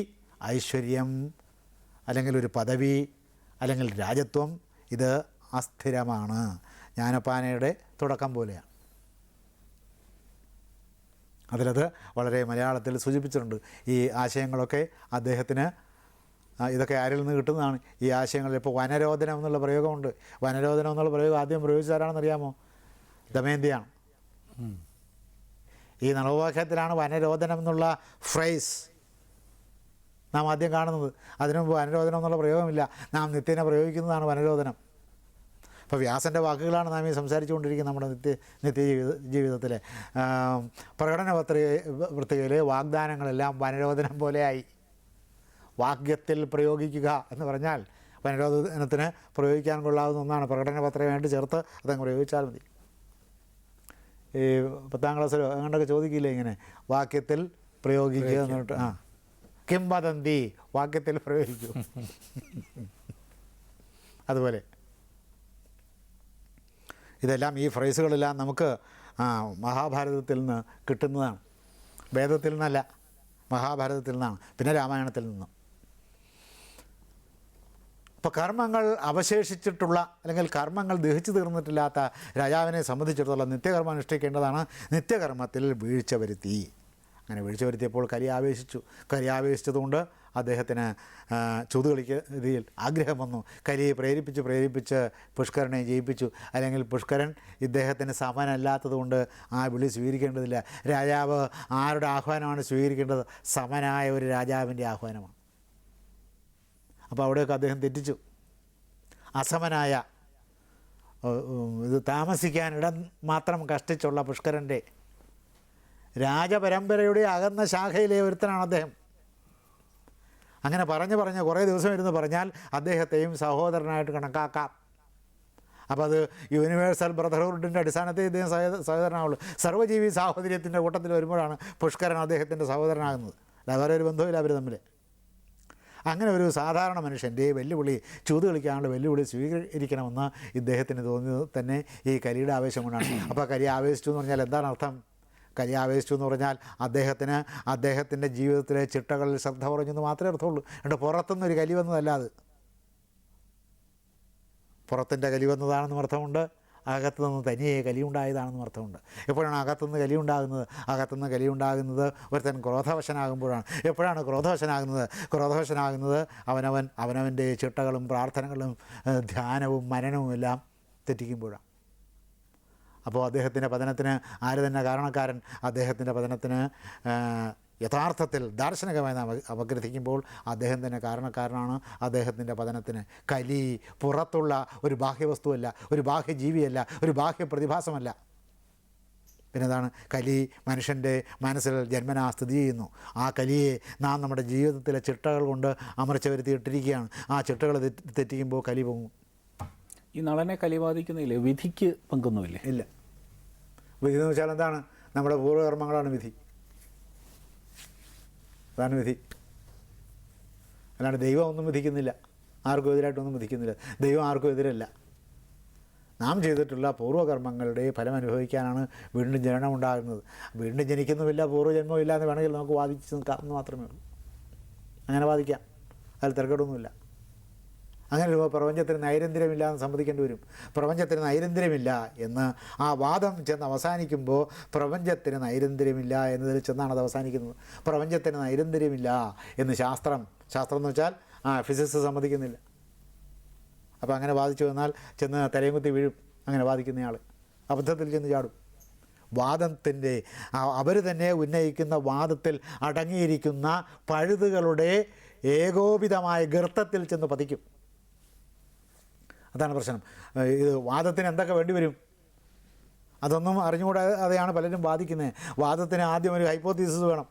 ഐശ്വര്യം, അല്ലെങ്കിൽ ഒരു പദവി, അല്ലെങ്കിൽ രാജത്വം, ഇത് അസ്ഥിരമാണ്. ജ്ഞാനപ്പാനയുടെ തുടക്കം പോലെയാണ്. അതിലത് വളരെ മലയാളത്തിൽ സൂചിപ്പിച്ചിട്ടുണ്ട്. ഈ ആശയങ്ങളൊക്കെ അദ്ദേഹത്തിന് ഇതൊക്കെ ആരിൽ നിന്ന് കിട്ടുന്നതാണ്. ഈ ആശയങ്ങളിൽ ഇപ്പോൾ വനരോധനം എന്നുള്ള പ്രയോഗമുണ്ട്. വനരോധനം എന്നുള്ള പ്രയോഗം ആദ്യം പ്രയോഗിച്ചാരാണെന്നറിയാമോ? ദമയന്തിയാണ്. ഈ നളോപാഖ്യത്തിലാണ് വനരോധനം എന്നുള്ള ഫ്രേസ് നാം ആദ്യം കാണുന്നത്. അതിനു മുമ്പ് വനരോധനം എന്നുള്ള പ്രയോഗമില്ല. നാം നിത്യേന പ്രയോഗിക്കുന്നതാണ് വനരോധനം. അപ്പോൾ വ്യാസൻ്റെ വാക്കുകളാണ് നാം ഈ സംസാരിച്ചുകൊണ്ടിരിക്കുന്നത് നമ്മുടെ ജീവിതത്തിലെ പ്രകടന പത്രികയിലെ വാഗ്ദാനങ്ങളെല്ലാം വനരോധനം പോലെയായി. വാക്യത്തിൽ പ്രയോഗിക്കുക എന്ന് പറഞ്ഞാൽ വനരോധനത്തിന് പ്രയോഗിക്കാൻ കൊള്ളാവുന്ന ഒന്നാണ്. പ്രകടന പത്രികയായിട്ട് ചേർത്ത് അതങ്ങ് പ്രയോഗിച്ചാൽ മതി. ഈ 10ാം ക്ലാസ്സിലോ അങ്ങോട്ടൊക്കെ ചോദിക്കില്ലേ ഇങ്ങനെ വാക്യത്തിൽ പ്രയോഗിക്കുക എന്നിട്ട് കിംവദന്തി വാക്യത്തിൽ പ്രയോഗിക്കൂ. അതുപോലെ ഇതെല്ലാം ഈ ഫ്രേസുകളെല്ലാം നമുക്ക് മഹാഭാരതത്തിൽ നിന്ന് കിട്ടുന്നതാണ്. വേദത്തിൽ നിന്നല്ല, മഹാഭാരതത്തിൽ നിന്നാണ്, പിന്നെ രാമായണത്തിൽ നിന്നും. ഇപ്പോൾ കർമ്മങ്ങൾ അവശേഷിച്ചിട്ടുള്ള അല്ലെങ്കിൽ കർമ്മങ്ങൾ ദഹിച്ചു തീർന്നിട്ടില്ലാത്ത രാജാവിനെ സംബന്ധിച്ചിടത്തോളം നിത്യകർമ്മം അനുഷ്ഠിക്കേണ്ടതാണ്. നിത്യകർമ്മത്തിൽ വീഴ്ച വരുത്തി. അങ്ങനെ വീഴ്ച വരുത്തിയപ്പോൾ കലി ആവേശിച്ചതുകൊണ്ട് അദ്ദേഹത്തിന് ചൂതുകളിക്ക് ഇതിൽ ആഗ്രഹം വന്നു. കലിയെ പ്രേരിപ്പിച്ച് പുഷ്കരനെ ജയിപ്പിച്ചു. അല്ലെങ്കിൽ പുഷ്കരൻ ഇദ്ദേഹത്തിന് സമനല്ലാത്തതുകൊണ്ട് ആ വിളി സ്വീകരിക്കേണ്ടതില്ല. രാജാവ് ആരുടെ ആഹ്വാനമാണ് സ്വീകരിക്കേണ്ടത്? സമനായ ഒരു രാജാവിൻ്റെ ആഹ്വാനമാണ്. അപ്പോൾ അവിടെയൊക്കെ അദ്ദേഹം തെറ്റിച്ചു. അസമനായ, ഇത് താമസിക്കാനിടം മാത്രം കഷ്ടിച്ചുള്ള പുഷ്കരൻ്റെ രാജപരമ്പരയുടെ അകന്ന ശാഖയിലെ ഒരുത്തനാണ് അദ്ദേഹം. അങ്ങനെ പറഞ്ഞ് കുറേ ദിവസം ഇരുന്ന് പറഞ്ഞാൽ അദ്ദേഹത്തെയും സഹോദരനായിട്ട് കണക്കാക്കാം. അപ്പോൾ അത് യൂണിവേഴ്സൽ ബ്രദർഹുഡിൻ്റെ അടിസ്ഥാനത്തിൽ ഇദ്ദേഹം സഹോദരനാവുള്ളൂ. സർവ്വജീവി സാഹോദര്യത്തിൻ്റെ കൂട്ടത്തിൽ വരുമ്പോഴാണ് പുഷ്കരൻ അദ്ദേഹത്തിൻ്റെ സഹോദരനാകുന്നത്. വേറെ ഒരു ബന്ധവുമില്ല അവർ തമ്മിൽ. അങ്ങനെ ഒരു സാധാരണ മനുഷ്യൻ്റെ വെല്ലുവിളി, ചൂത് കളിക്കാനുള്ള വെല്ലുവിളി സ്വീകരിക്കണമെന്ന് ഇദ്ദേഹത്തിന് തോന്നിയത് തന്നെ ഈ കലിയുടെ ആവേശം കൊണ്ടാണ്. അപ്പോൾ കലി ആവേശിച്ചു എന്ന് പറഞ്ഞാൽ എന്താണ് അർത്ഥം? കലി ആവേശിച്ചു എന്ന് പറഞ്ഞാൽ അദ്ദേഹത്തിൻ്റെ ജീവിതത്തിലെ ചിട്ടകളിൽ ശ്രദ്ധ കുറഞ്ഞെന്ന് മാത്രമേ അർത്ഥമുള്ളൂ. എന്നിട്ട് പുറത്തുനിന്നൊരു കലി വന്നതല്ല അത്. പുറത്തിൻ്റെ കലി വന്നതാണെന്നും അർത്ഥമുണ്ട്, അകത്തുനിന്ന് തനിയെ കലിയുണ്ടായതാണെന്നും അർത്ഥമുണ്ട്. എപ്പോഴാണ് അകത്തുനിന്ന് കലിയുണ്ടാകുന്നത്? അകത്തുനിന്ന് കലിയുണ്ടാകുന്നത് ഒരുത്തൻ ക്രോധവശനാകുമ്പോഴാണ്. എപ്പോഴാണ് ക്രോധവശനാകുന്നത്? അവനവൻ്റെ ചിട്ടകളും പ്രാർത്ഥനകളും ധ്യാനവും മനനവും എല്ലാം തെറ്റിക്കുമ്പോഴാണ്. അപ്പോൾ അദ്ദേഹത്തിൻ്റെ പതനത്തിന് ആര് തന്നെ കാരണക്കാരൻ? അദ്ദേഹത്തിൻ്റെ പതനത്തിന് യഥാർത്ഥത്തിൽ ദാർശനികമായി നാം അപഗ്രഥിക്കുമ്പോൾ അദ്ദേഹം തന്നെ കാരണക്കാരനാണ്. അദ്ദേഹത്തിൻ്റെ പതനത്തിന് കലി പുറത്തുള്ള ഒരു ബാഹ്യവസ്തുവല്ല, ഒരു ബാഹ്യജീവിയല്ല, ഒരു ബാഹ്യ പ്രതിഭാസമല്ല. പിന്നെതാണ് കലി മനുഷ്യൻ്റെ മനസ്സിൽ ജന്മനാ സ്ഥിതി ചെയ്യുന്നു. ആ കലിയെ നാം നമ്മുടെ ജീവിതത്തിലെ ചിട്ടകൾ കൊണ്ട് അമർച്ച വരുത്തിയിട്ടിരിക്കുകയാണ്. ആ ചിട്ടകൾ തെറ്റിക്കുമ്പോൾ കലി പോകും. ഈ നളനെ കലി ബാധിക്കുന്നില്ലേ? വിധിക്ക് പങ്കൊന്നുമില്ലേ? ഇല്ല. വിധി എന്ന് വെച്ചാൽ എന്താണ്? നമ്മുടെ പൂർവ്വകർമ്മങ്ങളാണ് വിധി. അതാണ് വിധി. അല്ലാണ്ട് ദൈവം ഒന്നും വിധിക്കുന്നില്ല, ആർക്കും എതിരായിട്ടൊന്നും വിധിക്കുന്നില്ല. ദൈവം ആർക്കും എതിരല്ല. നാം ചെയ്തിട്ടുള്ള പൂർവ്വകർമ്മങ്ങളുടെ ഫലം അനുഭവിക്കാനാണ് വീണ്ടും ജനനം ഉണ്ടാകുന്നത്. വീണ്ടും ജനിക്കുന്നുമില്ല, പൂർവ്വജന്മവും ഇല്ല എന്ന് വേണമെങ്കിൽ നമുക്ക് വാദിച്ച് നിൽക്കാമെന്ന് മാത്രമേ ഉള്ളൂ. അങ്ങനെ വാദിക്കാം, അതിൽ തിരക്കേടൊന്നുമില്ല. അങ്ങനെ ഒരു പ്രപഞ്ചത്തിന് നൈരന്തര്യമില്ല എന്ന് സമ്മതിക്കേണ്ടി വരും. പ്രപഞ്ചത്തിന് നൈരന്തര്യമില്ല എന്ന് ആ വാദം ചെന്ന് അവസാനിക്കുമ്പോൾ പ്രപഞ്ചത്തിന് നൈരന്തര്യമില്ല എന്നതിൽ ചെന്നാണ് അത് അവസാനിക്കുന്നത്. പ്രപഞ്ചത്തിന് നൈരന്തര്യമില്ല എന്ന് ശാസ്ത്രം എന്ന് വെച്ചാൽ ഫിസിക്സ് സമ്മതിക്കുന്നില്ല. അപ്പോൾ അങ്ങനെ വാദിച്ചു വന്നാൽ ചെന്ന് തലയും കുത്തി വീഴും. അങ്ങനെ വാദിക്കുന്നയാൾ അബദ്ധത്തിൽ ചെന്ന് ചാടും. വാദത്തിൻ്റെ അവർ തന്നെ ഉന്നയിക്കുന്ന വാദത്തിൽ അടങ്ങിയിരിക്കുന്ന പഴുതുകളുടെ ഏകോപിതമായ ഗർത്തത്തിൽ ചെന്ന് പതിക്കും. അതാണ് പ്രശ്നം. ഇത് വാദത്തിന് എന്തൊക്കെ വേണ്ടി വരും അതൊന്നും അറിഞ്ഞുകൂടാതെയാണ് പലരും വാദിക്കുന്നത്. വാദത്തിന് ആദ്യം ഒരു ഹൈപ്പോത്തീസിസ് വേണം.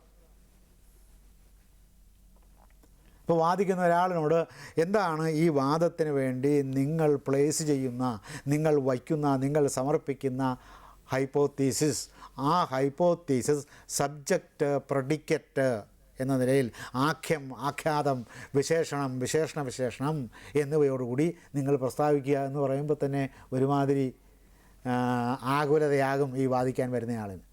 ഇപ്പോൾ വാദിക്കുന്ന ഒരാളിനോട് എന്താണ് ഈ വാദത്തിന് വേണ്ടി നിങ്ങൾ പ്ലേസ് ചെയ്യുന്ന, നിങ്ങൾ വയ്ക്കുന്ന, നിങ്ങൾ സമർപ്പിക്കുന്ന ഹൈപ്പോത്തീസിസ്? ആ ഹൈപ്പോത്തീസിസ് സബ്ജക്റ്റ്, പ്രഡിക്കറ്റ് എന്ന നിലയിൽ ആഖ്യം, ആഖ്യാതം, വിശേഷണം എന്നിവയോടുകൂടി നിങ്ങൾ പ്രസ്താവിക്കുക എന്ന് പറയുമ്പോൾ തന്നെ ഒരുമാതിരി ആകുലതയാകും ഈ വാദിക്കാൻ വരുന്നയാളിന്.